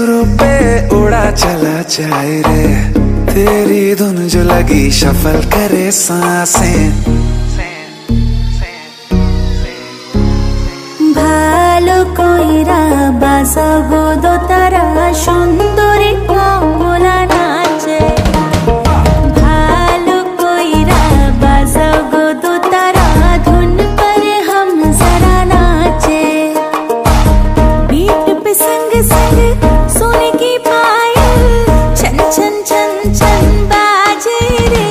सुरों पे उड़ा चला जाए रे, तेरी धुन जो लगी शफल करे सांसें। ভালো কইরা বাজাবো দোতারা সুন্দরী কমলা নাচে, ভালো কইরা বাজাবো দোতারা ধুন पर हम जरा नाचे। बीट पे संग संग सोने की पायल छन छन छन छन बाजे रे।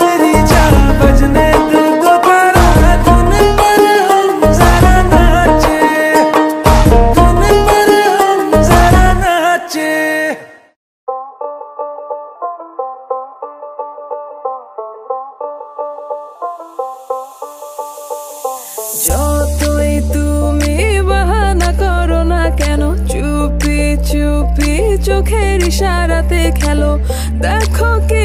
मेरी जान बजने दे दोबारा धुन पर हम जरा नाचे, धुन पर हम जरा नाचे। যতই তুমি বাহানা করো না কেন, চুপি চুপি চোখের ইশারাতে খেলো, দেখো কে